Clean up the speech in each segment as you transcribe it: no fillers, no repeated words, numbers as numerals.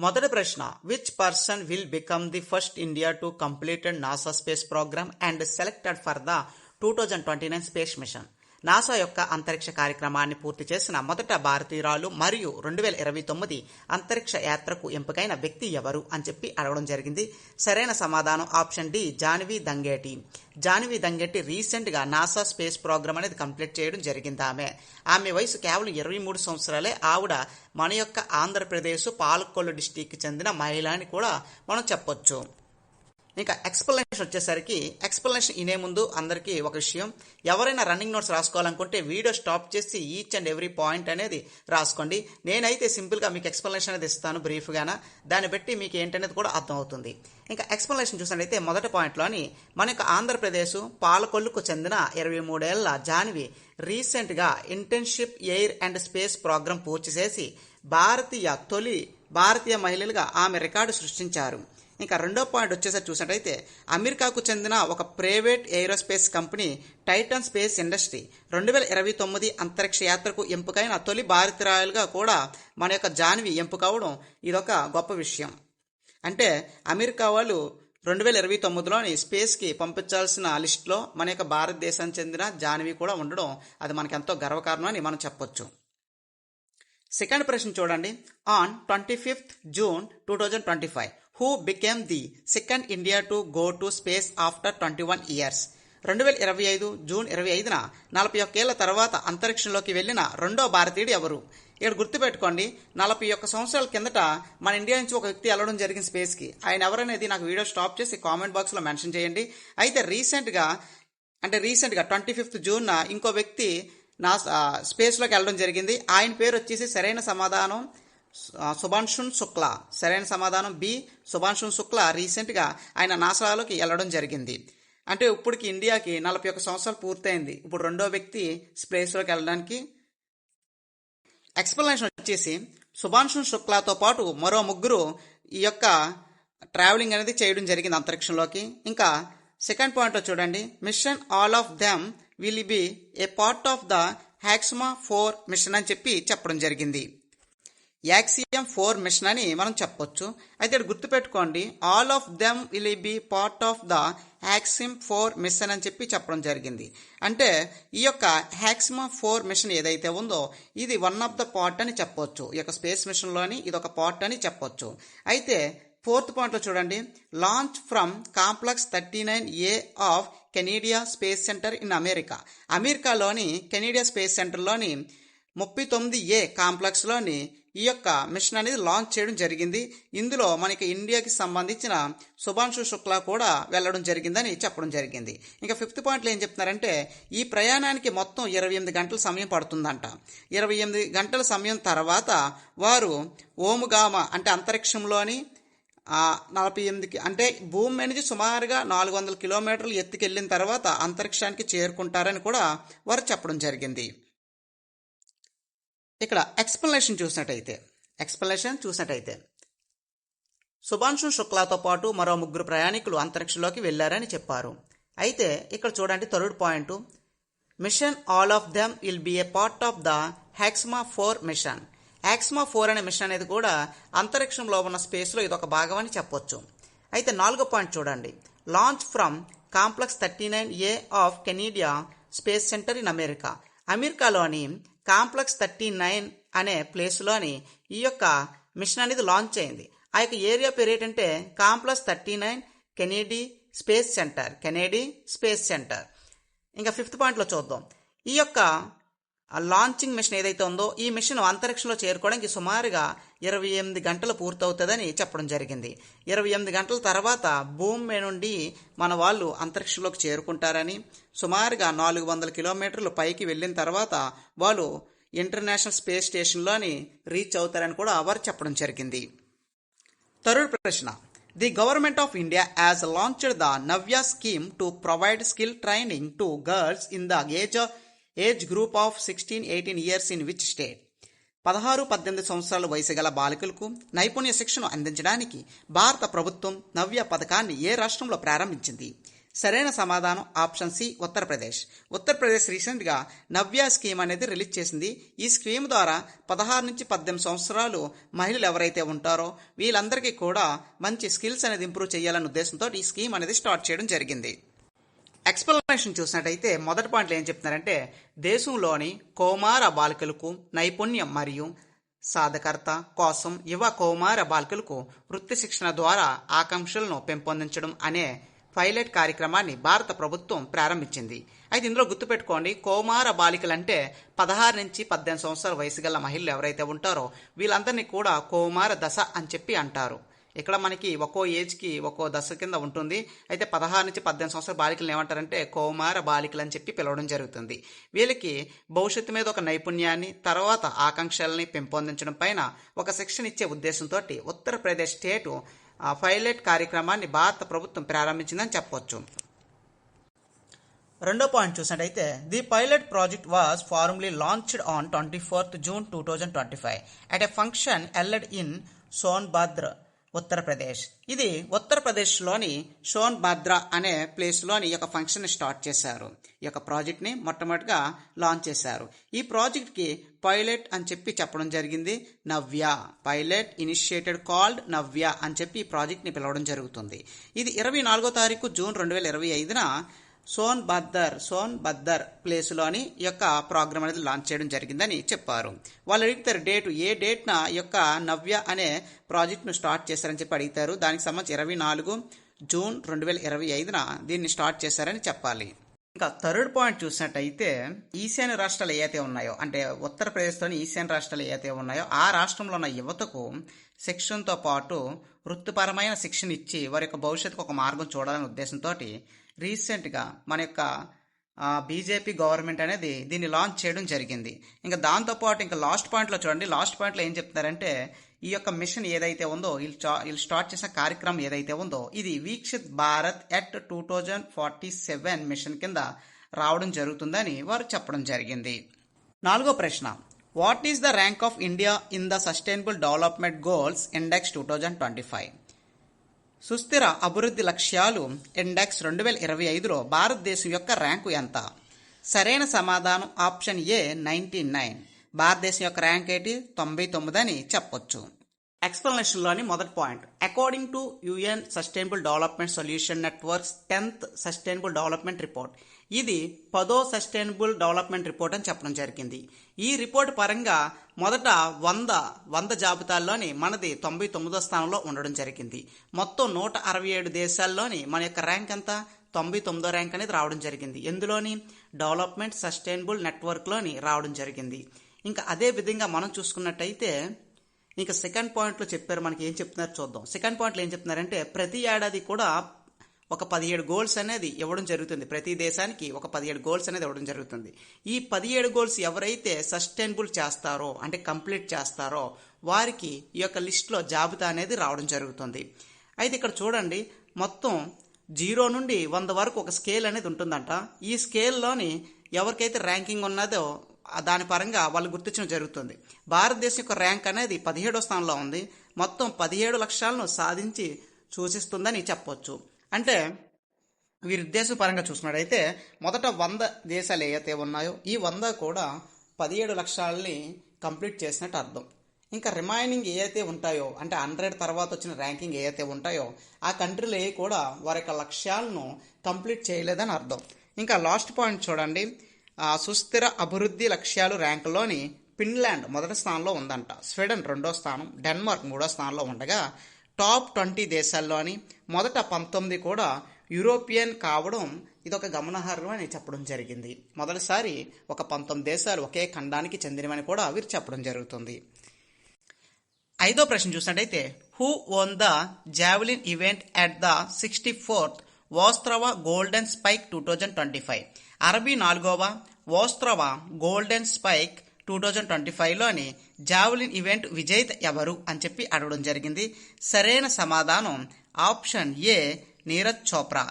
మొదటి ప్రశ్న, which person will become the first India to completed NASA space program and selected for the 2029 space mission? NASA యొక్క అంతరిక్ష కార్యక్రమాన్ని పూర్తి చేసిన మొదట భారతీయురాలు మరియు 2029 అంతరిక్ష యాత్రకు ఎంపికైన వ్యక్తి ఎవరు అని చెప్పి అడగడం జరిగింది. సరైన సమాధానం ఆప్షన్ డి, జాన్వి దంగేటి. జాన్వి దంగేటి రీసెంట్గా నాసా స్పేస్ ప్రోగ్రామ్ అనేది కంప్లీట్ చేయడం జరిగింది. ఆమె వయసు కేవలం 23 సంవత్సరాలే. ఆవిడ మన యొక్క ఆంధ్రప్రదేశ్ పాలకొల్లు డిస్టిక్ చెందిన మహిళ అని కూడా మనం చెప్పొచ్చు. ఇంకా ఎక్స్ప్లెనేషన్ వచ్చేసరికి, ఎక్స్ప్లెనేషన్ ఇనే ముందు అందరికీ ఒక విషయం, ఎవరైనా రన్నింగ్ నోట్స్ రాసుకోవాలనుకుంటే వీడియో స్టాప్ చేసి ఈచ్ అండ్ ఎవ్రీ పాయింట్ అనేది రాసుకోండి. నేనైతే సింపుల్గా మీకు ఎక్స్ప్లెనేషన్ అనేది ఇస్తాను బ్రీఫ్గానా, దాన్ని బట్టి మీకు ఏంటనేది కూడా అర్థమవుతుంది. ఇంకా ఎక్స్ప్లెనేషన్ చూసినట్టయితే మొదటి పాయింట్లోని మన యొక్క ఆంధ్రప్రదేశ్ పాలకొల్లుకు చెందిన 23 ఏళ్ల జాన్వి రీసెంట్గా internship air and space program పూర్తి చేసి తొలి భారతీయ మహిళలుగా ఆమె రికార్డు సృష్టించారు. ఇంకా రెండో పాయింట్ వచ్చేసరికి చూసినట్టయితే అమెరికాకు చెందిన ఒక private aerospace company Titan space industry 2029 అంతరిక్ష యాత్రకు ఎంపికైన తొలి భారతీయురాలుగా కూడా మన యొక్క జాన్వి ఎంపికవడం ఇదొక గొప్ప విషయం. అంటే అమెరికా వాళ్ళు 2029లోని స్పేస్కి పంపించాల్సిన లిస్టులో మన యొక్క భారతదేశానికి చెందిన జాన్వి కూడా ఉండడం అది మనకు ఎంతో గర్వకారణం అని మనం చెప్పొచ్చు. సెకండ్ ప్రశ్న చూడండి. On 25th June 2025 who became the second India to go to space after 21 years? 2025 June 25న 41 ఏళ్ల తర్వాత అంతరిక్షంలోకి వెళ్లిన రెండో భారతీయుడు ఎవరు? ఇక్కడ గుర్తుపెట్టుకోండి, 41 సంవత్సరాల కిందట మన ఇండియా నుంచి ఒక వ్యక్తి వెళ్ళడం జరిగింది స్పేస్కి. ఆయన ఎవరనేది నాకు వీడియో స్టాప్ చేసి కామెంట్ బాక్స్లో మెన్షన్ చేయండి. అయితే రీసెంట్గా 25th June ఇంకో వ్యక్తి స్పేస్లోకి వెళ్ళడం జరిగింది. ఆయన పేరు వచ్చేసి సరైన సమాధానం శుభాంశున్ శుక్లా. సరైన సమాధానం బి, శుభాంశున్ శుక్లా. రీసెంట్గా ఆయన నాసాలోకి వెళ్ళడం జరిగింది. అంటే ఇప్పటికి ఇండియాకి 41 సంవత్సరాలు పూర్తయింది. ఇప్పుడు రెండో వ్యక్తి స్పేస్లోకి వెళ్ళడానికి. ఎక్స్ప్లెనేషన్ వచ్చేసి శుభాంశున్ శుక్లాతో పాటు మరో ముగ్గురు ఈ యొక్క ట్రావెలింగ్ అనేది చేయడం జరిగింది అంతరిక్షంలోకి. ఇంకా సెకండ్ పాయింట్లో చూడండి, mission all of them will be a part of the Axiom 4 mission అని చెప్పడం జరిగింది. యాక్సియం 4 మిషన్ అని మనం చెప్పొచ్చు. అయితే ఇక్కడ గుర్తుపెట్టుకోండి, all of them will be part of the Axiom 4 mission అని చెప్పడం జరిగింది. అంటే ఈ యొక్క హ్యాక్సిమా 4 మిషన్ ఏదైతే ఉందో ఇది వన్ ఆఫ్ ద పార్ట్ అని చెప్పొచ్చు. ఈ యొక్క స్పేస్ మిషన్లోని ఇది ఒక పార్ట్ అని చెప్పొచ్చు. అయితే ఫోర్త్ పాయింట్లో చూడండి, launch from complex 39A of Kennedy space centre in America. అమెరికాలోని కెనడియా స్పేస్ సెంటర్లోని 39A కాంప్లెక్స్లోని ఈ యొక్క మిషన్ అనేది లాంచ్ చేయడం జరిగింది. ఇందులో మనకి ఇండియాకి సంబంధించిన శుభాంశు శుక్లా కూడా వెళ్ళడం జరిగిందని చెప్పడం జరిగింది. ఇంకా ఫిఫ్త్ పాయింట్లో ఏం చెప్తున్నారంటే, ఈ ప్రయాణానికి మొత్తం 28 గంటల సమయం పడుతుందంట. 28 గంటల సమయం తర్వాత వారు ఓముగామ అంటే అంతరిక్షంలోని 48 అంటే భూమి నుంచి సుమారుగా 400 కిలోమీటర్లు ఎత్తుకెళ్ళిన తర్వాత అంతరిక్షానికి చేరుకుంటారని కూడా వారు చెప్పడం జరిగింది. ఇక్కడ ఎక్స్ప్లెనేషన్ చూసినట్టయితే శుభాంశు శుక్లాతో పాటు మరో ముగ్గురు ప్రయాణికులు అంతరిక్షంలోకి వెళ్లారని చెప్పారు. అయితే ఇక్కడ చూడండి third point, mission all of them will be a part of the Axiom 4 mission. Axiom 4 అనే మిషన్ అనేది కూడా అంతరిక్షంలో ఉన్న స్పేస్లో ఇదొక భాగం అని చెప్పొచ్చు. అయితే 4వ పాయింట్ చూడండి, launch from complex 39A of Kennedy space centre in America. అమెరికాలోని కాంప్లెక్స్ 39 అనే ప్లేస్లోని ఈ యొక్క మిషన్ అనేది లాంచ్ అయింది. ఆ యొక్క ఏరియా పేరు ఏంటంటే కాంప్లెక్స్ 39 కెనడీ స్పేస్ సెంటర్. ఇంకా ఫిఫ్త్ పాయింట్లో చూద్దాం, ఈ యొక్క లాంచింగ్ మిషన్ ఏదైతే ఉందో ఈ మిషన్ అంతరిక్షంలో చేరుకోవడానికి సుమారుగా 28 గంటలు పూర్తవుతుందని చెప్పడం జరిగింది. 28 గంటల తర్వాత భూమి నుండి మన వాళ్ళు అంతరిక్షంలోకి చేరుకుంటారని, సుమారుగా 400 కిలోమీటర్లు పైకి వెళ్ళిన తర్వాత వాళ్ళు ఇంటర్నేషనల్ స్పేస్ స్టేషన్లోని రీచ్ అవుతారని కూడా వారు చెప్పడం జరిగింది. థర్డ్ ప్రశ్న, the government of India has launched the Navya scheme to provide skill training to girls in the age group of 16-18 years in which state? 16-18 సంవత్సరాల వయసు గల బాలికలకు నైపుణ్య శిక్షను అందించడానికి భారత ప్రభుత్వం నవ్య పథకాన్ని ఏ రాష్ట్రంలో ప్రారంభించింది? సరైన సమాధానం ఆప్షన్ సి ఉత్తరప్రదేశ్. ఉత్తరప్రదేశ్ రీసెంట్గా నవ్య స్కీమ్ అనేది రిలీజ్ చేసింది. ఈ స్కీమ్ ద్వారా 16 నుంచి 18 సంవత్సరాలు మహిళలు ఎవరైతే ఉంటారో వీళ్ళందరికీ కూడా మంచి స్కిల్స్ అనేది ఇంప్రూవ్ చేయాలనే ఉద్దేశంతో ఈ స్కీమ్ అనేది స్టార్ట్ చేయడం జరిగింది. ఎక్స్ప్లెనేషన్ చూసినట్టయితే మొదటి పాయింట్లో ఏం చెప్తున్నారంటే, దేశంలోని కౌమార బాలికలకు నైపుణ్యం మరియు సాధకర్త కోసం యువ కౌమార బాలికలకు వృత్తి శిక్షణ ద్వారా ఆకాంక్షలను పెంపొందించడం అనే పైలట్ కార్యక్రమాన్ని భారత ప్రభుత్వం ప్రారంభించింది. అయితే ఇందులో గుర్తుపెట్టుకోండి, కౌమార బాలికలు అంటే 16 నుంచి 18 సంవత్సరాల వయసు గల మహిళలు ఎవరైతే ఉంటారో వీళ్ళందరినీ కూడా కౌమార దశ అని చెప్పి అంటారు. ఇక్కడ మనకి ఒక్కో ఏజ్కి ఒక్కో దశ కింద ఉంటుంది. అయితే 16 నుంచి 18 సంవత్సరాల బాలికలను ఏమంటారంటే కౌమార బాలికలు అని చెప్పి పిలవడం జరుగుతుంది. వీళ్ళకి భవిష్యత్తు మీద ఒక నైపుణ్యాన్ని, తర్వాత ఆకాంక్షల్ని పెంపొందించడం పైన ఒక శిక్షణ ఇచ్చే ఉద్దేశంతో ఉత్తరప్రదేశ్ స్టేటు పైలట్ కార్యక్రమాన్ని భారత ప్రభుత్వం ప్రారంభించిందని చెప్పొచ్చు. రెండో పాయింట్ చూసినట్టయితే, the pilot project was formally launched on 24th June 2025 at a function held in Sonbhadra, Uttar Pradesh. ఇది ఉత్తరప్రదేశ్లోని సోన్భద్ర అనే ప్లేస్లోని ఈ యొక్క ఫంక్షన్ స్టార్ట్ చేశారు. ఈ యొక్క ప్రాజెక్ట్ని మొట్టమొదటిగా లాంచ్ చేశారు. ఈ ప్రాజెక్ట్కి పైలట్ అని చెప్పి చెప్పడం జరిగింది. నవ్య పైలట్ ఇనిషియేటెడ్ కాల్డ్ నవ్య అని చెప్పి ఈ ప్రాజెక్ట్ని పిలవడం జరుగుతుంది. ఇది 24 జూన్ 2025న సోన్భద్దర్ ప్లేస్లోని ఈ యొక్క ప్రోగ్రామ్ అనేది లాంచ్ చేయడం జరిగిందని చెప్పారు. వాళ్ళు అడుగుతారు డేటు, ఏ డేట్న ఈ యొక్క నవ్య అనే ప్రాజెక్ట్ను స్టార్ట్ చేశారని చెప్పి అడుగుతారు. దానికి సంబంధించి 24 జూన్ 2025న దీన్ని స్టార్ట్ చేశారని చెప్పాలి. ఇంకా థర్డ్ పాయింట్ చూసినట్టయితే, ఈశాన్య రాష్ట్రాలు ఏవైతే ఉన్నాయో, అంటే ఉత్తరప్రదేశ్లోని ఈశాన్య రాష్ట్రాలు ఏవైతే ఉన్నాయో ఆ రాష్ట్రంలో ఉన్న యువతకు శిక్షణతో పాటు వృత్తిపరమైన శిక్షణ ఇచ్చి వారి యొక్క భవిష్యత్తుకు ఒక మార్గం చూడాలనే ఉద్దేశంతో రీసెంట్గా మన యొక్క బీజేపీ గవర్నమెంట్ అనేది దీన్ని లాంచ్ చేయడం జరిగింది. ఇంకా దాంతోపాటు ఇంకా లాస్ట్ పాయింట్లో చూడండి, లాస్ట్ పాయింట్లో ఏం చెప్తున్నారంటే, ఈ యొక్క మిషన్ ఏదైతే ఉందో వీళ్ళు స్టార్ట్ చేసిన కార్యక్రమం ఏదైతే ఉందో ఇది వీక్షిత్ భారత్ ఎట్ 2047 మిషన్ కింద రావడం జరుగుతుందని వారు చెప్పడం జరిగింది. నాలుగో ప్రశ్న, what is the rank of India in the sustainable development goals index 2025? సుస్థిర అభివృద్ధి లక్ష్యాలు ఇండెక్స్ 2025లో భారతదేశం యొక్క ర్యాంకు ఎంత? సరైన సమాధానం ఆప్షన్ ఏ 99. భారతదేశం యొక్క ర్యాంక్ ఏంటి? 99 అని చెప్పొచ్చు. ఎక్స్ప్లెనేషన్లోని మొదటి point, according to UN sustainable development solution networks 10th sustainable development report, ఇది 10వ సస్టైనబుల్ డెవలప్మెంట్ రిపోర్ట్ అని చెప్పడం జరిగింది. ఈ రిపోర్ట్ పరంగా మొదట 100 జాబితాల్లోని మనది 99వ స్థానంలో ఉండడం జరిగింది. మొత్తం 167 దేశాల్లోని మన యొక్క ర్యాంక్ ఎంత? 99వ ర్యాంక్ అనేది రావడం జరిగింది. ఎందులోని? డెవలప్మెంట్ సస్టైనబుల్ నెట్వర్క్లోని రావడం జరిగింది. ఇంకా అదే విధంగా మనం చూసుకున్నట్టయితే ఇంకా సెకండ్ పాయింట్లో చెప్పారు, మనకి ఏం చెప్తున్నారు చూద్దాం. సెకండ్ పాయింట్లో ఏం చెప్తున్నారంటే, ప్రతి ఏడాది కూడా ఒక 17 గోల్స్ అనేది ఇవ్వడం జరుగుతుంది. ప్రతి దేశానికి ఒక 17 గోల్స్ అనేది ఇవ్వడం జరుగుతుంది. ఈ 17 గోల్స్ ఎవరైతే సస్టైనబుల్ చేస్తారో, అంటే కంప్లీట్ చేస్తారో వారికి ఈ యొక్క లిస్ట్లో జాబితా అనేది రావడం జరుగుతుంది. అయితే ఇక్కడ చూడండి, మొత్తం 0 నుండి 100 వరకు ఒక స్కేల్ అనేది ఉంటుందంట. ఈ స్కేల్లోని ఎవరికైతే ర్యాంకింగ్ ఉన్నదో దాని పరంగా వాళ్ళు గుర్తించడం జరుగుతుంది. భారతదేశం యొక్క ర్యాంక్ అనేది 17వ స్థానంలో ఉంది. మొత్తం 17 లక్ష్యాలను సాధించి సూచిస్తుందని చెప్పొచ్చు. అంటే వీరి ఉద్దేశం పరంగా చూసుకున్నట్టయితే మొదట 100 దేశాలు ఏవైతే ఉన్నాయో ఈ 100 కూడా 17 లక్ష్యాలని కంప్లీట్ చేసినట్టు అర్థం. ఇంకా రిమైనింగ్ ఏవైతే ఉంటాయో, అంటే 100 తర్వాత వచ్చిన ర్యాంకింగ్ ఏవైతే ఉంటాయో ఆ కంట్రీలు ఏ కూడా వారి యొక్క లక్ష్యాలను కంప్లీట్ చేయలేదని అర్థం. ఇంకా లాస్ట్ పాయింట్ చూడండి, సుస్థిర అభివృద్ధి లక్ష్యాలు ర్యాంకులోని ఫిన్లాండ్ మొదటి స్థానంలో ఉందంట, స్వీడన్ 2వ స్థానం, డెన్మార్క్ 3వ స్థానంలో ఉండగా టాప్ 20 దేశాల్లోని మొదట 19 కూడా యూరోపియన్ కావడం ఇదొక గమనార్హం అని చెప్పడం జరిగింది. మొదటిసారి ఒక 19 దేశాలు ఒకే ఖండానికి చెందినవని కూడా వీరు చెప్పడం జరుగుతుంది. ఐదో ప్రశ్న చూసినట్టయితే, who won the javelin event at the 64th Ostrava golden spike 2025? 64వ వోస్త్రవా గోల్డెన్ స్పైక్ 2025లోని జావెలిన్ ఈవెంట్ విజేత ఎవరు అని చెప్పి అడగడం జరిగింది. సరైన సమాధానం ఆప్షన్ ఏ నీరజ్ చోప్రా.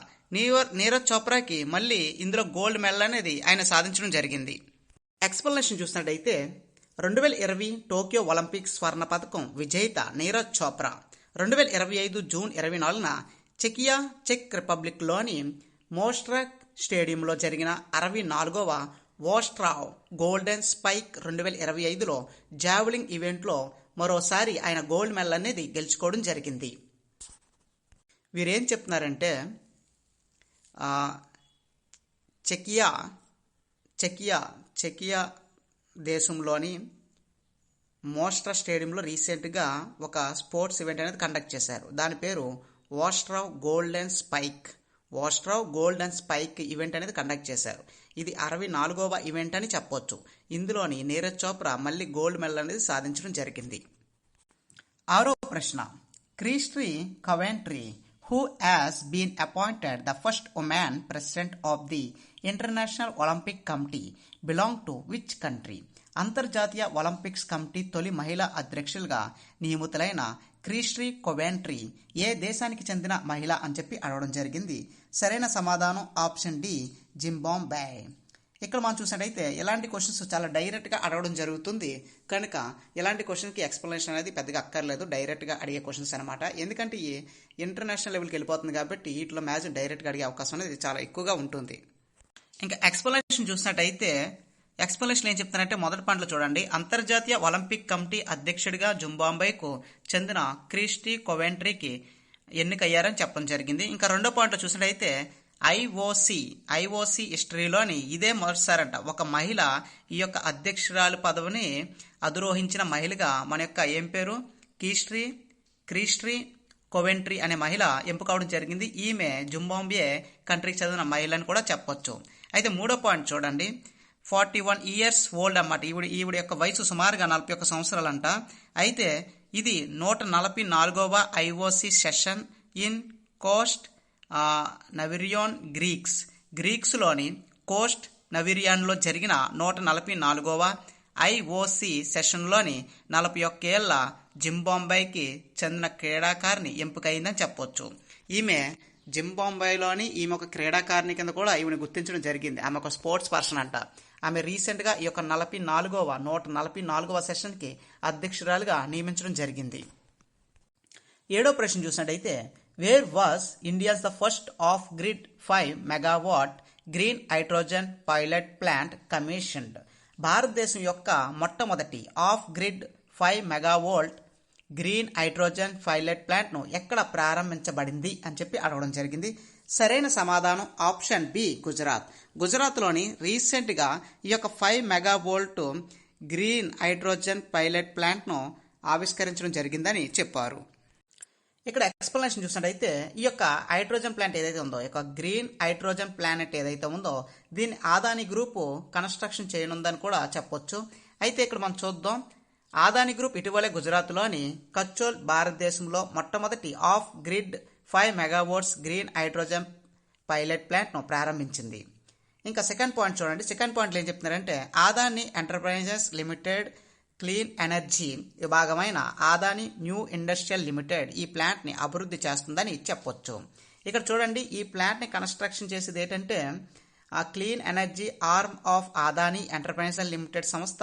నీరజ్ చోప్రాకి మళ్ళీ ఇందులో గోల్డ్ మెడల్ అనేది ఆయన సాధించడం జరిగింది. ఎక్స్ప్లెనేషన్ చూసినట్టయితే 2020 టోక్యో ఒలింపిక్స్ స్వర్ణ పథకం విజేత నీరజ్ చోప్రా 2025 జూన్ 24న చెక్ రిపబ్లిక్లోని మోస్ట్రాక్ స్టేడియంలో జరిగిన 64వ వోస్ట్రావ్ గోల్డెన్ స్పైక్ 2025లో జావెలింగ్ ఈవెంట్లో మరోసారి ఆయన గోల్డ్ మెడల్ అనేది గెలుచుకోవడం జరిగింది. వీరేం చెప్తున్నారంటే చెకియా దేశంలోని మోస్ట్రా స్టేడియంలో రీసెంట్గా ఒక స్పోర్ట్స్ ఈవెంట్ అనేది కండక్ట్ చేశారు. దాని పేరు వోస్ట్రావ్ గోల్డెన్ స్పైక్ ఈవెంట్ అనేది కండక్ట్ చేశారు. ఇది 64వ ఈవెంట్ అని చెప్పొచ్చు. ఇందులోని నీరజ్ చోప్రా మళ్ళీ గోల్డ్ మెడల్ అనేది సాధించడం జరిగింది. 6వ ప్రశ్న, Christie కవెంట్రీ who has been appointed the first woman president of the International Olympic Committee belong to which country? అంతర్జాతీయ ఒలింపిక్స్ కమిటీ తొలి మహిళా అధ్యక్షులుగా నియమితులైన క్రిస్టీ కవెంట్రీ ఏ దేశానికి చెందిన మహిళ అని చెప్పి అడగడం జరిగింది. సరైన సమాధానం ఆప్షన్ డి, జింబాబ్వే. ఇక్కడ మనం చూసినట్టయితే ఇలాంటి క్వశ్చన్స్ చాలా డైరెక్ట్గా అడగడం జరుగుతుంది కనుక ఇలాంటి క్వశ్చన్కి ఎక్స్ప్లెనేషన్ అనేది పెద్దగా అక్కర్లేదు, డైరెక్ట్గా అడిగే క్వశ్చన్స్ అనమాట. ఎందుకంటే ఈ ఇంటర్నేషనల్ లెవెల్కి వెళ్ళిపోతుంది కాబట్టి వీటిలో మ్యాచ్ డైరెక్ట్గా అడిగే అవకాశం అనేది చాలా ఎక్కువగా ఉంటుంది. ఇంకా ఎక్స్ప్లెనేషన్ చూసినట్టయితే ఎక్స్ప్లెనేషన్ ఏం చెప్తానంటే మొదటి పాయింట్లో చూడండి, అంతర్జాతీయ ఒలింపిక్ కమిటీ అధ్యక్షుడిగా జింబాబ్వేకు చెందిన క్రిస్టీ కవెంట్రీకి ఎన్నికయ్యారని చెప్పడం జరిగింది. ఇంకా రెండో పాయింట్లో చూసినట్టయితే ఐఓసి హిస్టరీలోని ఇదే మొదటిసారంట ఒక మహిళ ఈ యొక్క అధ్యక్షురాలు పదవిని అధిరోహించిన మహిళగా మన యొక్క ఏం పేరు క్రిస్టీ కవెంట్రీ అనే మహిళ ఎంపికవడం జరిగింది. ఈమె జింబాబ్వే కంట్రీకి చెందిన మహిళ అని కూడా చెప్పొచ్చు. అయితే మూడో పాయింట్ చూడండి, 41 years ఓల్డ్ అన్నమాట. ఈవిడ యొక్క వయసు సుమారుగా 41 సంవత్సరాలంట. అయితే ఇది 144వ IOC session in Costa Navarino గ్రీక్స్లోని కోస్ట్ నవిరియాన్లో జరిగిన 144వ ఐఓసి సెషన్లోని 41 ఏళ్ల జింబాబ్వేకి చెందిన క్రీడాకారిణి ఎంపికైందని చెప్పొచ్చు. ఈమె జింబాబ్వేలోని ఈమె ఒక క్రీడాకారిణి కింద కూడా ఈమెను గుర్తించడం జరిగింది. ఆమె ఒక స్పోర్ట్స్ పర్సన్ అంట. ఆమె రీసెంట్గా ఈ యొక్క 144వ సెషన్కి అధ్యక్షురాలుగా నియమించడం జరిగింది. 7వ ప్రశ్న చూసినట్టయితే where was India's the first off grid 5 megawatt green hydrogen pilot plant commissioned? భారతదేశం యొక్క మొట్టమొదటి off grid 5 megavolt green hydrogen pilot ప్లాంట్ను ఎక్కడ ప్రారంభించబడింది అని చెప్పి అడగడం జరిగింది. సరైన సమాధానం ఆప్షన్ బి, గుజరాత్లోని రీసెంట్గా ఈ యొక్క 5 మెగావోల్ట్ గ్రీన్ హైడ్రోజన్ పైలట్ ప్లాంట్ను ఆవిష్కరించడం జరిగిందని చెప్పారు. ఇక్కడ ఎక్స్ప్లెనేషన్ చూసినట్టయితే ఈ యొక్క హైడ్రోజన్ ప్లాంట్ ఏదైతే ఉందో, ఈ యొక్క గ్రీన్ హైడ్రోజన్ ప్లానెట్ ఏదైతే ఉందో దీన్ని ఆదాని గ్రూపు కన్స్ట్రక్షన్ చేయనుందని కూడా చెప్పొచ్చు. అయితే ఇక్కడ మనం చూద్దాం, ఆదాని గ్రూప్ ఇటీవలే గుజరాత్లోని కచ్చోల్ భారతదేశంలో మొట్టమొదటి off grid 5 megawatts green hydrogen pilot ప్లాంట్ను ప్రారంభించింది. ఇంకా సెకండ్ పాయింట్ చూడండి, సెకండ్ పాయింట్లో ఏం చెప్తున్నారంటే Adani enterprises limited clean energy విభాగమైన ఆదాని న్యూ ఇండస్ట్రియల్ లిమిటెడ్ ఈ ప్లాంట్ని అభివృద్ధి చేస్తుందని చెప్పొచ్చు. ఇక్కడ చూడండి, ఈ ప్లాంట్ని కన్స్ట్రక్షన్ చేసేది ఏంటంటే ఆ clean energy arm of Adani enterprises limited సంస్థ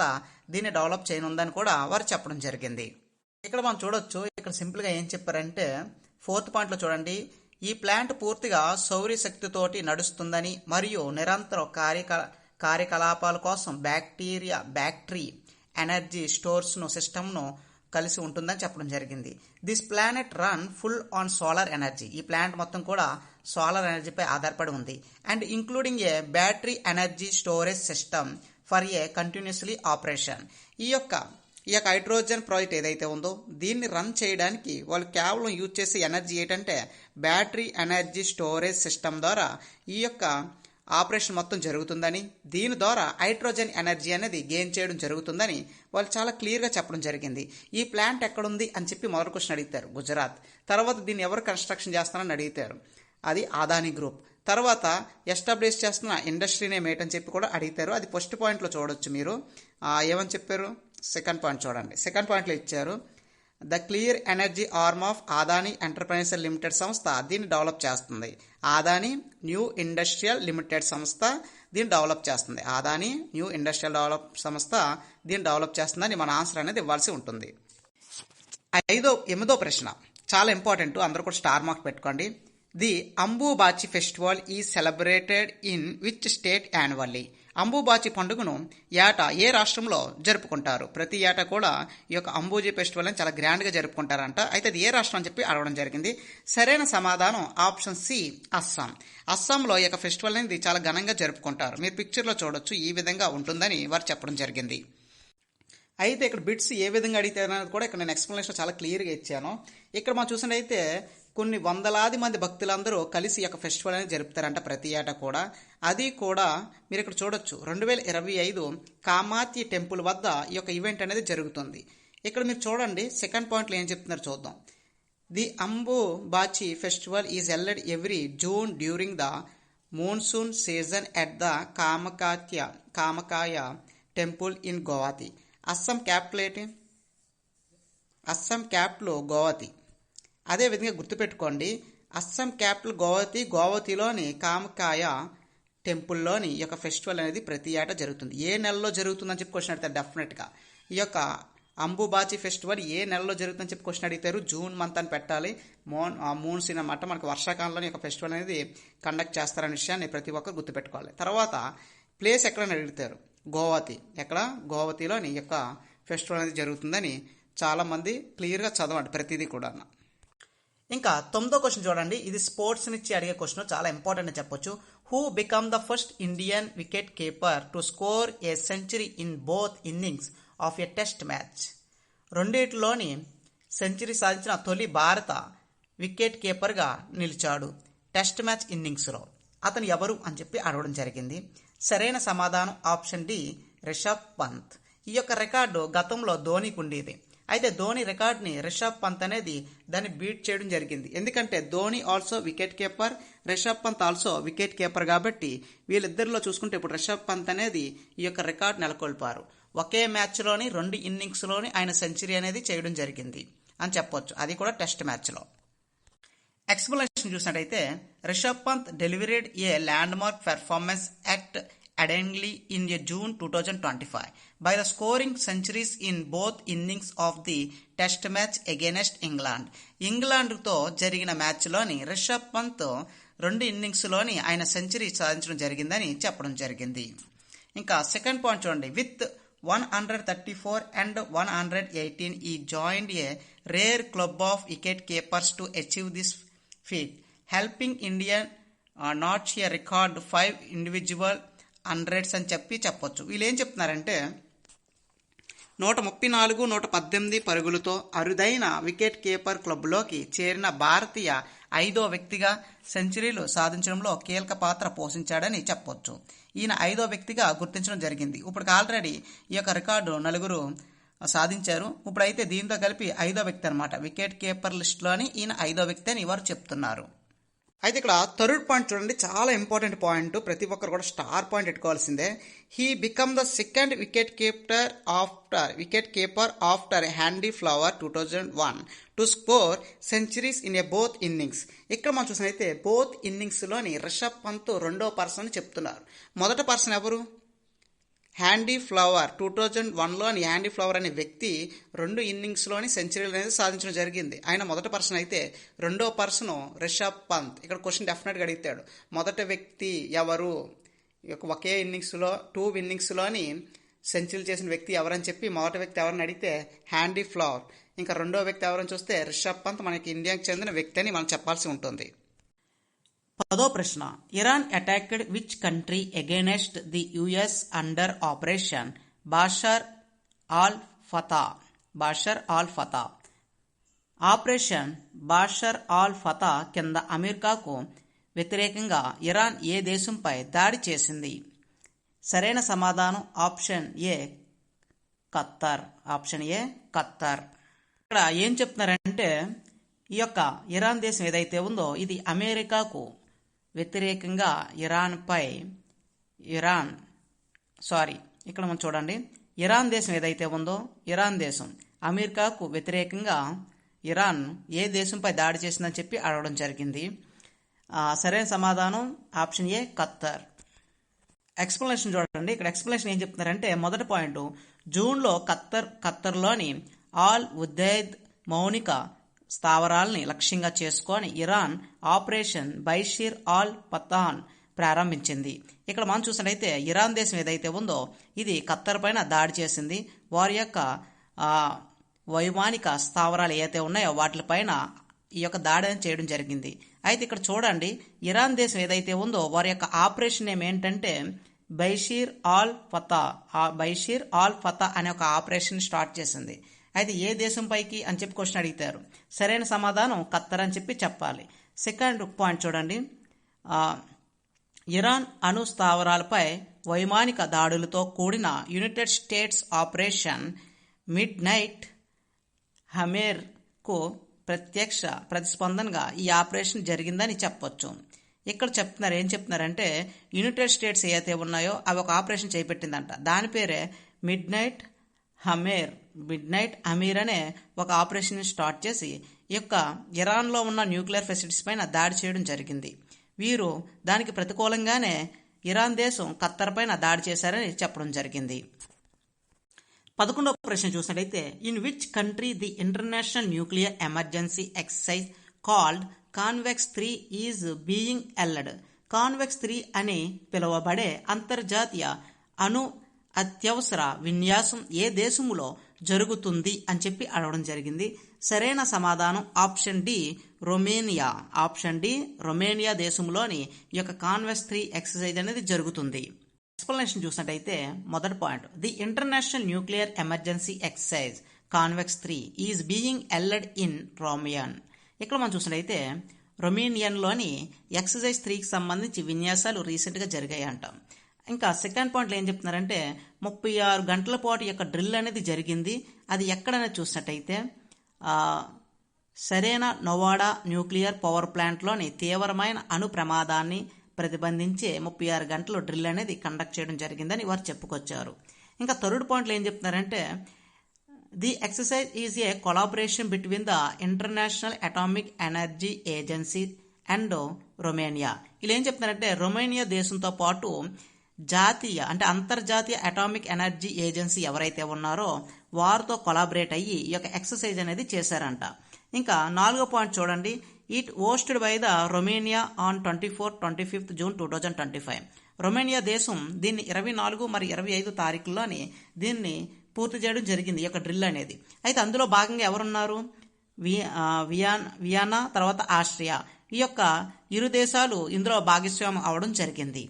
దీన్ని డెవలప్ చేయనుందని కూడా వారు చెప్పడం జరిగింది. ఇక్కడ మనం చూడొచ్చు, ఇక్కడ సింపుల్గా ఏం చెప్పారంటే 4th పాయింట్లో చూడండి, ఈ ప్లాంట్ పూర్తిగా సౌర శక్తితోటి నడుస్తుందని మరియు నిరంతర కార్యకలాపాల కోసం బ్యాటరీ ఎనర్జీ స్టోర్స్ను సిస్టమ్ను కలిసి ఉంటుందని చెప్పడం జరిగింది. This planet run full on solar energy. ఈ ప్లాంట్ మొత్తం కూడా సోలార్ ఎనర్జీపై ఆధారపడి ఉంది. And including a battery energy storage system for a continuously operation. ఈ యొక్క హైడ్రోజన్ ప్రాజెక్ట్ ఏదైతే ఉందో దీన్ని రన్ చేయడానికి వాళ్ళు కేవలం యూజ్ చేసే ఎనర్జీ ఏంటంటే బ్యాటరీ ఎనర్జీ స్టోరేజ్ సిస్టమ్ ద్వారా ఈ యొక్క ఆపరేషన్ మొత్తం జరుగుతుందని, దీని ద్వారా హైడ్రోజన్ ఎనర్జీ అనేది గెయిన్ చేయడం జరుగుతుందని వాళ్ళు చాలా క్లియర్గా చెప్పడం జరిగింది. ఈ ప్లాంట్ ఎక్కడుంది అని చెప్పి మొదటి క్వశ్చన్ అడిగారు, గుజరాత్. తర్వాత దీన్ని ఎవరు కన్స్ట్రక్షన్ చేస్తారని అడిగారు, అది ఆదాని గ్రూప్. తర్వాత ఎస్టాబ్లిష్ చేస్తున్న ఇండస్ట్రీ నేమ్ ఏంటని చెప్పి కూడా అడిగారు. అది ఫస్ట్ పాయింట్లో చూడొచ్చు మీరు. ఏమని చెప్పారు, సెకండ్ పాయింట్ చూడండి. సెకండ్ పాయింట్లో ఇచ్చారు the clear energy arm of Adani enterprises limited సంస్థ దీన్ని డెవలప్ చేస్తుంది. ఆదాని న్యూ ఇండస్ట్రియల్ లిమిటెడ్ సంస్థ దీన్ని డెవలప్ చేస్తుంది. ఆదాని న్యూ ఇండస్ట్రియల్ సంస్థ దీన్ని డెవలప్ చేస్తుందని మన ఆన్సర్ అనేది ఇవ్వాల్సి ఉంటుంది. 8వ ప్రశ్న చాలా ఇంపార్టెంట్, అందరూ కూడా స్టార్ మార్క్ పెట్టుకోండి. The Ambubachi festival is celebrated in which state annually? Ambubachi పండుగను ఏటా ఏ రాష్ట్రంలో జరుపుకుంటారు? ప్రతి ఏటా కూడా ఈ యొక్క అంబూజీ ఫెస్టివల్ అని చాలా గ్రాండ్గా జరుపుకుంటారంట. అయితే అది ఏ రాష్ట్రం అని చెప్పి అడగడం జరిగింది. సరైన సమాధానం ఆప్షన్ సి, అస్సాం. అస్సాంలో ఈ యొక్క ఫెస్టివల్ అనేది చాలా ఘనంగా జరుపుకుంటారు. మీరు పిక్చర్లో చూడొచ్చు, ఈ విధంగా ఉంటుందని వారు చెప్పడం జరిగింది. అయితే ఇక్కడ బిట్స్ ఏ విధంగా అడిగితే అనేది కూడా ఇక్కడ నేను ఎక్స్ప్లెనేషన్ చాలా క్లియర్గా ఇచ్చాను. ఇక్కడ మనం చూసినట్టయితే కొన్ని వందలాది మంది భక్తులందరూ కలిసి ఈ యొక్క ఫెస్టివల్ అనేది జరుపుతారంట ప్రతి ఏటా కూడా. అది కూడా మీరు ఇక్కడ చూడొచ్చు 2025 కామాతి టెంపుల్ వద్ద ఈ యొక్క ఈవెంట్ అనేది జరుగుతుంది. ఇక్కడ మీరు చూడండి సెకండ్ పాయింట్లో ఏం చెప్తున్నారు చూద్దాం. The Ambubachi festival is held every June during the monsoon season at the Kamakhya temple in Guwahati. Assam capital ఏంటి? అస్సాం క్యాపిటల్ గోవాతి. అదేవిధంగా గుర్తుపెట్టుకోండి, అస్సాం క్యాపిటల్ గోవాతి. గోవాతిలోని కామకాయ టెంపుల్లోని ఈ యొక్క ఫెస్టివల్ అనేది ప్రతి ఏటా జరుగుతుంది. ఏ నెలలో జరుగుతుందని చెప్పి క్వశ్చన్ అడుగుతారు డెఫినెట్గా. ఈ యొక్క అంబుబాచి ఫెస్టివల్ ఏ నెలలో జరుగుతుందని చెప్పి క్వశ్చన్ అడుగుతారు. జూన్ మంత్ అని పెట్టాలి. మూన్సూన్ అన్నమాట, మనకు వర్షాకాలంలో ఈ యొక్క ఫెస్టివల్ అనేది కండక్ట్ చేస్తారనే విషయాన్ని ప్రతి ఒక్కరు గుర్తుపెట్టుకోవాలి. తర్వాత ప్లేస్ ఎక్కడని అడుగుతారు. గోవాతి. ఎక్కడ? గోవాతిలోని ఈ యొక్క ఫెస్టివల్ అనేది జరుగుతుందని చాలామంది క్లియర్గా చదవండి ప్రతిదీ కూడా. ఇంకా 9వ క్వశ్చన్ చూడండి. ఇది స్పోర్ట్స్ నుంచి అడిగే క్వశ్చన్, చాలా ఇంపార్టెంట్ అని చెప్పొచ్చు. Who become the first Indian wicket keeper to score a century in both innings of a test match? రెండిటిలోని సెంచరీ సాధించిన తొలి భారత వికెట్ కీపర్గా నిలిచాడు టెస్ట్ మ్యాచ్ ఇన్నింగ్స్లో. అతను ఎవరు అని చెప్పి అడగడం జరిగింది. సరైన సమాధానం ఆప్షన్ డి, రిషబ్ పంత్. ఈ యొక్క రికార్డు గతంలో ధోనికి ఉండేది. అయితే ధోని రికార్డ్ని రిషబ్ పంత్ అనేది దాన్ని బీట్ చేయడం జరిగింది. ఎందుకంటే Dhoni also wicket keeper, Rishabh Pant also wicket keeper కాబట్టి వీళ్ళిద్దరిలో చూసుకుంటే ఇప్పుడు రిషబ్ పంత్ అనేది ఈ యొక్క రికార్డ్ నెలకొల్పారు. ఒకే మ్యాచ్లోని 2 ఇన్నింగ్స్లోని ఆయన సెంచరీ అనేది చేయడం జరిగింది అని చెప్పొచ్చు, అది కూడా టెస్ట్ మ్యాచ్లో. ఎక్స్ప్లెనేషన్ చూసినట్టయితే Rishabh Pant delivered a landmark performance at Adangli in June 2025 by the scoring centuries in both innings of the test match against England. ఇంగ్లాండ్తో జరిగిన మ్యాచ్లోని రిషబ్ పంత్ 2 ఇన్నింగ్స్లోని ఆయన సెంచరీ సాధించడం జరిగిందని చెప్పడం జరిగింది. ఇంకా సెకండ్ పాయింట్ చూడండి. With 134 and 118 he joined a rare club of wicket keepers to achieve this feat, helping India notch a record 5 individual hundreds అని చెప్పొచ్చు. వీళ్ళు ఏం చెప్తున్నారంటే 134, 118 పరుగులతో అరుదైన వికెట్ కీపర్ క్లబ్లోకి చేరిన భారతీయ 5వ వ్యక్తిగా సెంచరీలు సాధించడంలో కీలక పాత్ర పోషించాడని చెప్పొచ్చు. ఈయన 5వ వ్యక్తిగా గుర్తించడం జరిగింది. ఇప్పుడు ఆల్రెడీ ఈ యొక్క రికార్డు 4 సాధించారు. ఇప్పుడైతే దీంతో కలిపి 5వ వ్యక్తి అనమాట. వికెట్ కీపర్ లిస్టులోని ఈయన 5వ వ్యక్తి అని వారు చెప్తున్నారు. అయితే ఇక్కడ థర్డ్ పాయింట్ చూడండి, చాలా ఇంపార్టెంట్ పాయింట్, ప్రతి ఒక్కరు కూడా స్టార్ పాయింట్ పెట్టుకోవాల్సిందే. He become the second wicket keeper after Andy Flower 2001 to score centuries in a both innings. ఇక్కడ మనం చూసినట్లయితే బోత్ ఇన్నింగ్స్లోని రిషబ్ పంత్ 2వ పర్సన్ చెప్తున్నారు. మొదటి పర్సన్ ఎవరు? Andy Flower. 2001లోని హ్యాండీ ఫ్లవర్ అనే వ్యక్తి 2 ఇన్నింగ్స్లోని సెంచరీలు అనేది సాధించడం జరిగింది. ఆయన మొదటి పర్సన్ అయితే 2వ పర్సన్ రిషబ్ పంత్. ఇక్కడ క్వశ్చన్ డెఫినెట్గా అడుగుతాడు, మొదటి వ్యక్తి ఎవరు? ఒకే ఇన్నింగ్స్లో 2 ఇన్నింగ్స్లోని సెంచరీలు చేసిన వ్యక్తి ఎవరని చెప్పి మొదటి వ్యక్తి ఎవరని అడిగితే హ్యాండీ ఫ్లవర్. ఇంకా 2వ వ్యక్తి ఎవరని చూస్తే రిషబ్ పంత్ మనకి ఇండియాకి చెందిన వ్యక్తి అని మనం చెప్పాల్సి ఉంటుంది. 10వ ప్రశ్న. Iran attacked which country against the US under operation Bashar al Fatah. Operation Bashar al Fatah కింద అమెరికాకు వ్యతిరేకంగా ఇరాన్ ఏ దేశంపై దాడి చేసింది? సరైన సమాధానం ఆప్షన్ ఏ, ఖత్తర్. ఇక్కడ ఏం చెప్తున్నారంటే ఈ యొక్క ఇరాన్ దేశం ఏదైతే ఉందో ఇది అమెరికాకు వ్యతిరేకంగా ఇక్కడ మనం చూడండి, ఇరాన్ దేశం ఏదైతే ఉందో ఇరాన్ దేశం అమెరికాకు వ్యతిరేకంగా ఇరాన్ ఏ దేశంపై దాడి చేసిందని చెప్పి అడగడం జరిగింది. సరైన సమాధానం ఆప్షన్ ఏ, ఖత్తర్. ఎక్స్ప్లెనేషన్ చూడండి. ఇక్కడ ఎక్స్ప్లెనేషన్ ఏం చెప్తున్నారంటే మొదటి పాయింట్, జూన్లో ఖత్తర్లోని ఆల్ ఉదైద్ మౌనిక స్థావరాల్ని లక్ష్యంగా చేసుకొని ఇరాన్ ఆపరేషన్ బైషీర్ ఆల్ పతాన్ ప్రారంభించింది. ఇక్కడ మనం చూసినట్లయితే ఇరాన్ దేశం ఏదైతే ఉందో ఇది ఖత్తర్ పైన దాడి చేసింది. వారి యొక్క వైమానిక స్థావరాలు ఏవైతే ఉన్నాయో వాటిపైన ఈ యొక్క దాడి చేయడం జరిగింది. అయితే ఇక్కడ చూడండి, ఇరాన్ దేశం ఏదైతే ఉందో వారి యొక్క ఆపరేషన్ ఏమేంటంటే బైషీర్ ఆల్ ఫతా అనే ఒక ఆపరేషన్ స్టార్ట్ చేసింది. అయితే ఏ దేశం పైకి అని చెప్పి క్వశ్చన్ అడిగితారు. సరైన సమాధానం ఖత్తర్ అని చెప్పి చెప్పాలి. సెకండ్ పాయింట్ చూడండి, ఇరాన్ అణు స్థావరాలపై వైమానిక దాడులతో కూడిన United States operation midnight హమేర్కు ప్రత్యక్ష ప్రతిస్పందనగా ఈ ఆపరేషన్ జరిగిందని చెప్పొచ్చు. ఇక్కడ ఏం చెప్తున్నారంటే యునైటెడ్ స్టేట్స్ ఏవైతే ఉన్నాయో అవి ఒక ఆపరేషన్ చేపట్టిందంట. దాని పేరే మిడ్ నైట్ హమీర్ అనే ఒక ఆపరేషన్ స్టార్ట్ చేసి ఈ యొక్క ఇరాన్లో ఉన్న న్యూక్లియర్ ఫెసిలిటీస్ పైన దాడి చేయడం జరిగింది. వీరు దానికి ప్రతికూలంగానే ఇరాన్ దేశం ఖత్తర్ పైన దాడి చేశారని చెప్పడం జరిగింది. 11వ ప్రశ్న చూసినట్లయితే in which country the international nuclear emergency exercise called convex 3 is being held. Convex 3 అని పిలువబడే అంతర్జాతీయ అణు అత్యవసర విన్యాసం ఏ దేశములో జరుగుతుంది అని చెప్పి అడగడం జరిగింది. సరైన సమాధానం ఆప్షన్ డి రొమేనియా దేశంలోని ఈ యొక్క కాన్వెక్స్ 3 ఎక్సర్సైజ్ అనేది జరుగుతుంది. ఎక్స్ప్లెనేషన్ చూసినట్టయితే మొదటి point, the international nuclear emergency exercise Convex 3 is being held in Romania. ఇక్కడ మనం చూసినట్టయితే రొమేనియన్లోని ఎక్సర్సైజ్ 3కి సంబంధించి విన్యాసాలు రీసెంట్గా జరిగాయి అంటాం. ఇంకా సెకండ్ పాయింట్లో ఏం చెప్తున్నారంటే 36 గంటల పాటు యొక్క డ్రిల్ అనేది జరిగింది. అది ఎక్కడనేది చూసినట్టయితే సరేనా నొవాడా న్యూక్లియర్ పవర్ ప్లాంట్లోని తీవ్రమైన అణు ప్రమాదాన్ని ప్రతిబంధించే 36 గంటలు డ్రిల్ అనేది కండక్ట్ చేయడం జరిగిందని వారు చెప్పుకొచ్చారు. ఇంకా థర్డ్ పాయింట్లో ఏం చెప్తున్నారంటే the exercise is a collaboration between the international atomic energy agency and Romania. ఇలా ఏం చెప్తున్నారంటే రొమేనియా దేశంతో పాటు అంతర్జాతీయ అటామిక్ ఎనర్జీ ఏజెన్సీ ఎవరైతే ఉన్నారో వారితో కొలాబరేట్ అయ్యి ఈ యొక్క ఎక్సర్సైజ్ అనేది చేశారంట. ఇంకా 4వ పాయింట్ చూడండి, it hosted by the Romania on 24-25 June 2025. Romania దేశం దీన్ని 24 మరియు 25 తారీఖుల్లోని దీన్ని పూర్తి చేయడం జరిగింది ఈ యొక్క డ్రిల్ అనేది. అయితే అందులో భాగంగా ఎవరున్నారు? వియన్నా, తర్వాత ఆస్ట్రియా. ఈ యొక్క ఇరు దేశాలు ఇందులో భాగస్వామ్యం అవడం జరిగింది.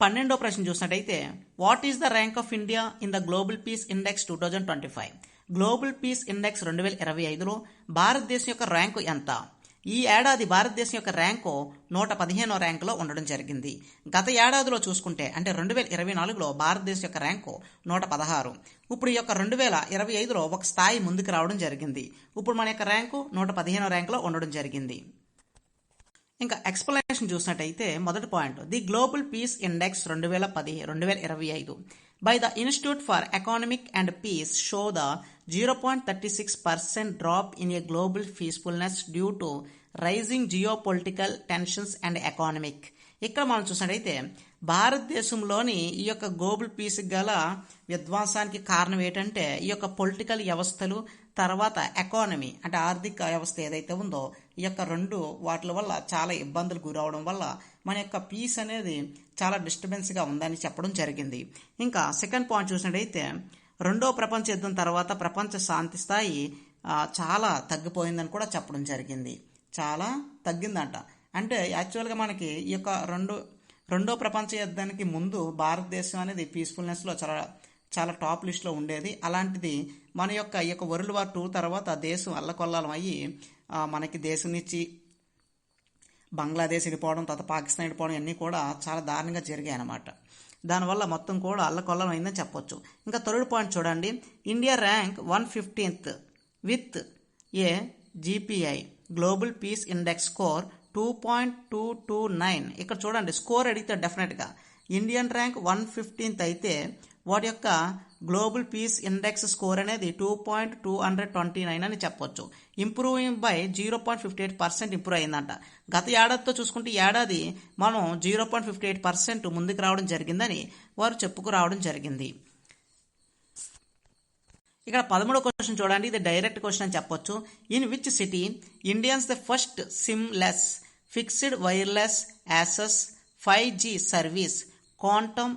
12వ ప్రశ్న చూసినట్టయితే what is the rank of India in the global peace index 2025? Global peace index 2025లో భారతదేశం యొక్క ర్యాంకు ఎంత? ఈ ఏడాది భారతదేశం యొక్క ర్యాంకు 115వ ర్యాంకులో ఉండడం జరిగింది. గత ఏడాదిలో చూసుకుంటే అంటే 2024లో భారతదేశం యొక్క ర్యాంకు 116. ఇప్పుడు ఈ యొక్క 2025లో ఒక స్థాయి ముందుకు రావడం జరిగింది. ఇప్పుడు మన యొక్క ర్యాంకు 115వ ర్యాంకులో ఉండడం జరిగింది. ఇంకా ఎక్స్ప్లెనేషన్ చూసినట్టయితే మొదటి point, the global peace index 2025 by the Institute for Economic and Peace show the 0.36% drop in a global peacefulness due to rising geopolitical tensions and economic. ఇక్కడ మనం చూసినట్టయితే భారతదేశంలోని ఈ యొక్క గ్లోబల్ పీస్ గల విధ్వంసానికి కారణం ఏంటంటే ఈ యొక్క పొలిటికల్ వ్యవస్థలు, తర్వాత ఎకానమీ అంటే ఆర్థిక వ్యవస్థ ఏదైతే ఉందో ఈ యొక్క వాటి వల్ల చాలా ఇబ్బందులు గురవడం వల్ల మన యొక్క పీస్ అనేది చాలా డిస్టర్బెన్స్గా ఉందని చెప్పడం జరిగింది. ఇంకా సెకండ్ పాయింట్ చూసినట్టయితే 2వ ప్రపంచ యుద్ధం తర్వాత ప్రపంచ శాంతి స్థాయి చాలా తగ్గిపోయిందని కూడా చెప్పడం జరిగింది. చాలా తగ్గిందంట. అంటే యాక్చువల్గా మనకి ఈ యొక్క రెండో ప్రపంచ యుద్ధానికి ముందు భారతదేశం అనేది పీస్ఫుల్నెస్లో చాలా టాప్ లిస్ట్లో ఉండేది. అలాంటిది మన యొక్క ఈ యొక్క వరల్డ్ వార్ 2 తర్వాత దేశం అల్లకొల్లాలం అయ్యి మనకి దేశం నుంచి బంగ్లాదేశ్ వెళ్ళిపోవడం, తర్వాత పాకిస్తాన్ వెళ్ళిపోవడం అన్నీ కూడా చాలా దారుణంగా జరిగాయి అన్నమాట. దానివల్ల మొత్తం కూడా అల్లకొల్లం అయిందని చెప్పొచ్చు. ఇంకా థర్డ్ పాయింట్ చూడండి, India rank 115th with a GPI global peace index score 2.229. ఇక్కడ చూడండి స్కోర్ అడిగితే డెఫినెట్గా ఇండియన్ ర్యాంక్ 115th అయితే వాటి యొక్క గ్లోబల్ పీస్ ఇండెక్స్ స్కోర్ అనేది 2.229 అని చెప్పొచ్చు. ఇంప్రూవింగ్ బై 0.58% ఇంప్రూవ్ అయిందంట. గత ఏడాదితో చూసుకుంటే ఏడాది మనం 0.58% ముందుకు రావడం జరిగిందని వారు చెప్పుకు రావడం జరిగింది. ఇక్కడ 13వ క్వశ్చన్ చూడండి, ఇది డైరెక్ట్ క్వశ్చన్ అని చెప్పొచ్చు. In which city Indians the first seamless fixed wireless access 5G service quantum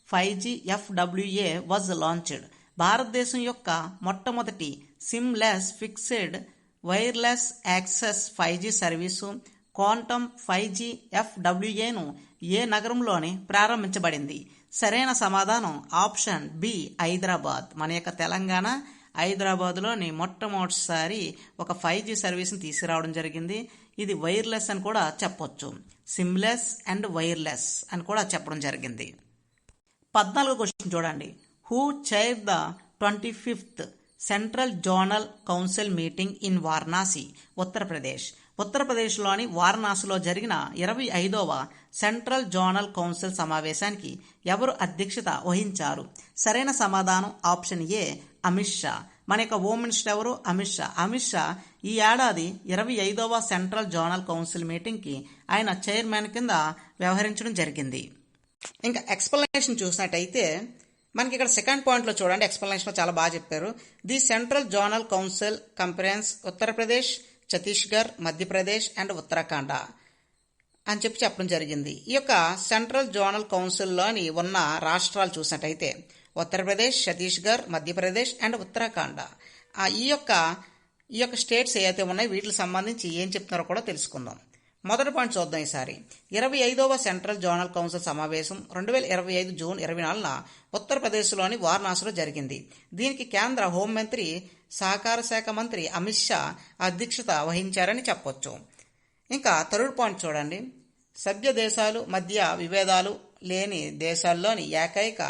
5G FWA was launched? భారతదేశం యొక్క మొట్టమొదటి seamless fixed wireless access 5G service quantum 5G FWAను ఏ నగరంలోని ప్రారంభించబడింది? సరైన సమాధానం ఆప్షన్ బి హైదరాబాద్. మన యొక్క తెలంగాణ హైదరాబాద్లోని మొట్టమొదటిసారి ఒక 5G సర్వీస్ని తీసుకురావడం జరిగింది. ఇది వైర్లెస్ అని కూడా చెప్పొచ్చు, సిమ్లెస్ అండ్ వైర్లెస్ అని కూడా చెప్పడం జరిగింది. 14వ క్వశ్చన్ చూడండి, who chair the 25th central zonal council meeting in Varanasi, Uttar Pradesh? ఉత్తరప్రదేశ్లోని వారణాసిలో జరిగిన 25వ సెంట్రల్ జోనల్ కౌన్సిల్ సమావేశానికి ఎవరు అధ్యక్షత వహించారు? సరైన సమాధానం ఆప్షన్ ఏ అమిత్ షా. మన యొక్క హోమ్ మినిస్టర్ ఎవరు? అమిత్ షా. అమిత్ షా ఈ ఏడాది 25వ సెంట్రల్ జోనల్ కౌన్సిల్ మీటింగ్కి ఆయన చైర్మన్ కింద వ్యవహరించడం జరిగింది. ఇంకా ఎక్స్ప్లెనేషన్ చూసినట్టయితే మనకి ఇక్కడ సెకండ్ పాయింట్లో చూడండి, ఎక్స్ప్లెనేషన్లో చాలా బాగా చెప్పారు. The central zonal council conference Uttar Pradesh, Chhattisgarh, Madhya Pradesh and Uttarakhand అని చెప్పడం జరిగింది. ఈ యొక్క సెంట్రల్ జోనల్ కౌన్సిల్లోని ఉన్న రాష్ట్రాలు చూసినట్టయితే ఉత్తరప్రదేశ్, ఛత్తీస్గఢ్, మధ్యప్రదేశ్ అండ్ ఉత్తరాఖండ్. ఈ యొక్క స్టేట్స్ ఏవైతే ఉన్నాయో వీటికి సంబంధించి ఏం చెప్తున్నారో కూడా తెలుసుకుందాం. మొదటి పాయింట్ చూద్దాం. ఈసారి 25వ సెంట్రల్ జోనల్ కౌన్సిల్ సమావేశం 2025 జూన్ 24న ఉత్తరప్రదేశ్లోని వారణాసిలో జరిగింది. దీనికి కేంద్ర హోంమంత్రి, సహకార శాఖ మంత్రి అమిత్ షా అధ్యక్షత వహించారని చెప్పొచ్చు. ఇంకా థర్డ్ పాయింట్ చూడండి, సభ్య దేశాలు మధ్య విభేదాలు లేని దేశాల్లోని ఏకైక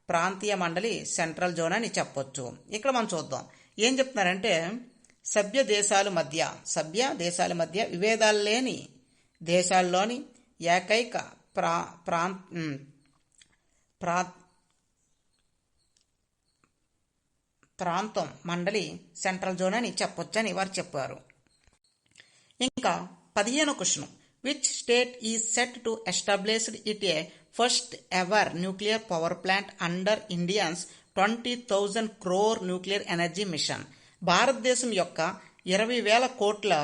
ప్రాంతీయ మండలి సెంట్రల్ జోన్ అని చెప్పొచ్చు. ఇక్కడ మనం చూద్దాం ఏం చెప్తున్నారంటే, సభ్య దేశాల మధ్య విభేదాలు లేని దేశాల్లోని ఏకైక ప్రాంతం మండలి సెంట్రల్ జోన్ అని చెప్పొచ్చని వారు చెప్పారు. ఇంకా 15వ question, which state is set to established it a first ever nuclear power plant under Indians 20,000 crore nuclear energy mission? భారతదేశం యొక్క 20,000 కోట్ల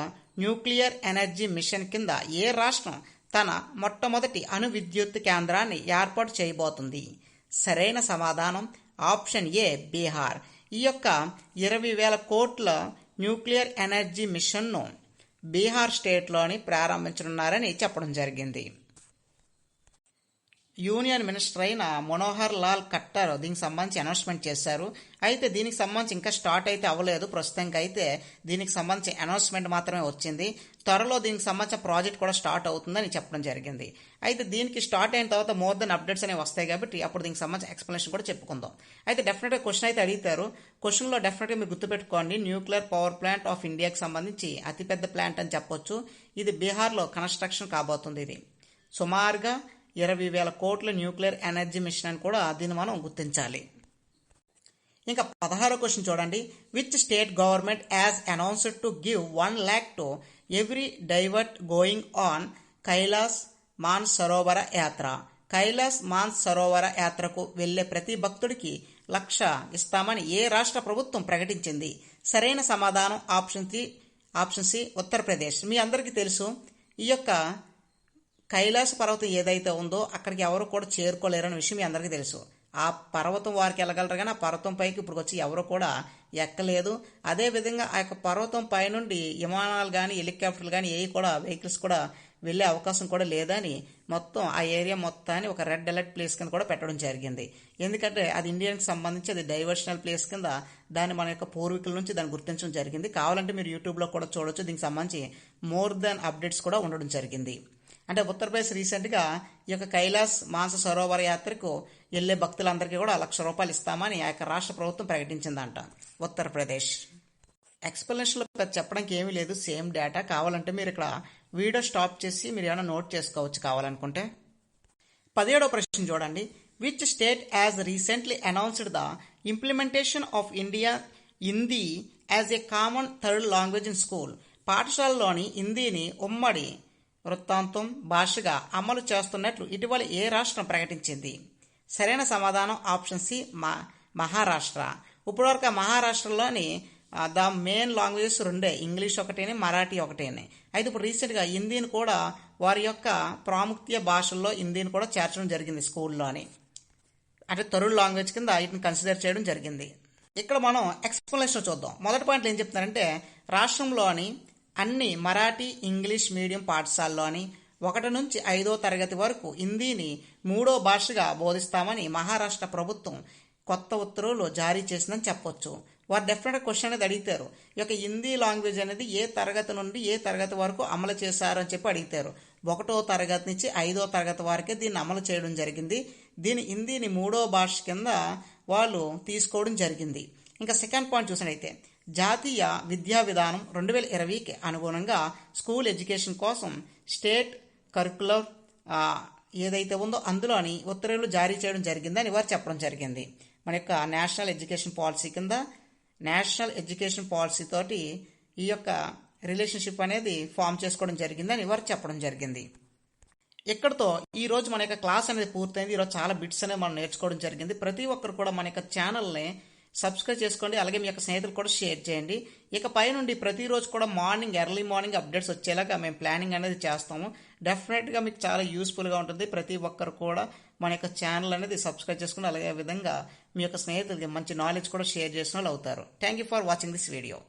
న్యూక్లియర్ ఎనర్జీ మిషన్ కింద ఏ రాష్ట్రం తన మొట్టమొదటి అణు విద్యుత్ కేంద్రాన్ని ఏర్పాటు చేయబోతుంది? సరైన సమాధానం ఆప్షన్ ఏ బీహార్. ఈ యొక్క 20,000 కోట్ల న్యూక్లియర్ ఎనర్జీ మిషన్ను బీహార్ స్టేట్లోని ప్రారంభించనున్నారని చెప్పడం జరిగింది. యూనియన్ మినిస్టర్ అయిన మనోహర్ లాల్ ఖట్టర్ దీనికి సంబంధించి అనౌన్స్మెంట్ చేశారు. అయితే దీనికి సంబంధించి ఇంకా స్టార్ట్ అయితే అవ్వలేదు. ప్రస్తుతానికి అయితే దీనికి సంబంధించి అనౌన్స్మెంట్ మాత్రమే వచ్చింది. త్వరలో దీనికి సంబంధించిన ప్రాజెక్ట్ కూడా స్టార్ట్ అవుతుందని చెప్పడం జరిగింది. అయితే దీనికి స్టార్ట్ అయిన తర్వాత మోర్ దెన్ అప్డేట్స్ అనేవి వస్తాయి కాబట్టి అప్పుడు దీనికి సంబంధించిన ఎక్స్ప్లెనేషన్ కూడా చెప్పుకుందాం. అయితే డెఫినెట్గా క్వశ్చన్ అయితే అడుగుతారు. క్వశ్చన్లో డెఫినెట్గా మీరు గుర్తుపెట్టుకోండి, న్యూక్లియర్ పవర్ ప్లాంట్ ఆఫ్ ఇండియాకి సంబంధించి అతిపెద్ద ప్లాంట్ అని చెప్పొచ్చు. ఇది బీహార్లో కన్స్ట్రక్షన్ కాబోతుంది. ఇది సుమారుగా 20,000 కోట్ల న్యూక్లియర్ ఎనర్జీ మిషన్ అని కూడా దీన్ని మనం గుర్తించాలి. ఇంకా 16వ క్వశ్చన్ చూడండి, which state government has announced to give 1 lakh to every divert going on Kailash Mansarovar yatra? Kailash మానసరోవర యాత్రకు వెళ్లే ప్రతి భక్తుడికి 1,00,000 ఇస్తామని ఏ రాష్ట్ర ప్రభుత్వం ప్రకటించింది? సరైన సమాధానం ఆప్షన్ సి ఉత్తరప్రదేశ్. మీ అందరికీ తెలుసు, ఈ యొక్క కైలాస పర్వతం ఏదైతే ఉందో అక్కడికి ఎవరు కూడా చేరుకోలేరనే విషయం మీ అందరికీ తెలుసు. ఆ పర్వతం వారికి వెళ్ళగలరు కానీ ఆ పర్వతం పైకి ఇప్పుడు వచ్చి ఎవరు కూడా ఎక్కలేదు. అదేవిధంగా ఆ యొక్క పర్వతం పైనుండి విమానాలు కానీ హెలికాప్టర్లు కానీ ఏవి కూడా వెహికల్స్ కూడా వెళ్ళే అవకాశం కూడా లేదని మొత్తం ఆ ఏరియా మొత్తాన్ని ఒక రెడ్ అలర్ట్ ప్లేస్ కింద కూడా పెట్టడం జరిగింది. ఎందుకంటే అది ఇండియాకి సంబంధించి అది డైవర్షనల్ ప్లేస్ కింద దాన్ని మన యొక్క పూర్వీకుల నుంచి దాన్ని గుర్తించడం జరిగింది. కావాలంటే మీరు యూట్యూబ్లో కూడా చూడొచ్చు. దీనికి సంబంధించి మోర్ దాన్ అప్డేట్స్ కూడా ఉండడం జరిగింది. అంటే ఉత్తరప్రదేశ్ రీసెంట్గా ఈ యొక్క కైలాస్ మానస సరోవర యాత్రకు వెళ్లే భక్తులందరికీ కూడా 1,00,000 రూపాయలు ఇస్తామని ఆ యొక్క రాష్ట్ర ప్రభుత్వం ప్రకటించిందంట ఉత్తరప్రదేశ్. ఎక్స్ప్లెనేషన్లో చెప్పడానికి ఏమీ లేదు, సేమ్ డేటా. కావాలంటే మీరు ఇక్కడ వీడియో స్టాప్ చేసి మీరు ఏమైనా నోట్ చేసుకోవచ్చు కావాలనుకుంటే. 17వ ప్రశ్న చూడండి, which state has recently announced the implementation of India Hindi as a common third language in school? పాఠశాలలోని హిందీని ఉమ్మడి వృత్తాంతం భాషగా అమలు చేస్తున్నట్లు ఇటీవల ఏ రాష్ట్రం ప్రకటించింది? సరైన సమాధానం ఆప్షన్ సి మహారాష్ట్ర. ఇప్పటివరకు మహారాష్ట్రలోని ద మెయిన్ లాంగ్వేజెస్ రెండే, ఇంగ్లీష్ ఒకటేనే, మరాఠీ ఒకటేనే. అయితే ఇప్పుడు రీసెంట్గా హిందీని కూడా వారి యొక్క ప్రాముఖ్య భాషల్లో హిందీని కూడా చేర్చడం జరిగింది స్కూల్లోని. అంటే థర్డ్ లాంగ్వేజ్ కింద వీటిని కన్సిడర్ చేయడం జరిగింది. ఇక్కడ మనం ఎక్స్ప్లెనేషన్ చూద్దాం. మొదటి పాయింట్లు ఏం చెప్తున్నారంటే, రాష్ట్రంలోని అన్ని మరాఠీ ఇంగ్లీష్ మీడియం పాఠశాలలోని 1 నుంచి 5వ తరగతి వరకు హిందీని 3వ భాషగా బోధిస్తామని మహారాష్ట్ర ప్రభుత్వం కొత్త ఉత్తర్వులు జారీ చేసిందని చెప్పొచ్చు. వారు డెఫినెట్గా క్వశ్చన్ అనేది అడిగితారు, ఈ యొక్క హిందీ లాంగ్వేజ్ అనేది ఏ తరగతి నుండి ఏ తరగతి వరకు అమలు చేశారు అని చెప్పి అడిగితారు. 1వ తరగతి నుంచి 5వ తరగతి వరకే దీన్ని అమలు చేయడం జరిగింది. హిందీని 3వ భాష కింద వాళ్ళు తీసుకోవడం జరిగింది. ఇంకా సెకండ్ పాయింట్ చూసినట్లయితే, జాతీయ విద్యా విధానం 2020కి అనుగుణంగా స్కూల్ ఎడ్యుకేషన్ కోసం స్టేట్ కరికులం ఏదైతే ఉందో అందులోని ఉత్తర్వులు జారీ చేయడం జరిగిందని వారు చెప్పడం జరిగింది. మన యొక్క నేషనల్ ఎడ్యుకేషన్ పాలసీ కింద, నేషనల్ ఎడ్యుకేషన్ పాలసీ తోటి ఈ యొక్క రిలేషన్షిప్ అనేది ఫామ్ చేసుకోవడం జరిగిందని వారు చెప్పడం జరిగింది. ఇక్కడతో ఈ రోజు మన యొక్క క్లాస్ అనేది పూర్తయింది. ఈరోజు చాలా బిట్స్ అనేవి మనం నేర్చుకోవడం జరిగింది. ప్రతి ఒక్కరు కూడా మన యొక్క ఛానల్ని సబ్స్క్రైబ్ చేసుకోండి, అలాగే మీ యొక్క స్నేహితులు కూడా షేర్ చేయండి. ఇక పై నుండి ప్రతిరోజు కూడా ఎర్లీ మార్నింగ్ అప్డేట్స్ వచ్చేలాగా మేము ప్లానింగ్ అనేది చేస్తాము. డెఫినెట్గా మీకు చాలా యూస్ఫుల్గా ఉంటుంది. ప్రతి ఒక్కరు కూడా మన యొక్క ఛానల్ అనేది సబ్స్క్రైబ్ చేసుకుని అలాగే విధంగా మీ యొక్క స్నేహితులకి మంచి నాలెడ్జ్ కూడా షేర్ చేసిన వాళ్ళు అవుతారు. Thank you for watching this video.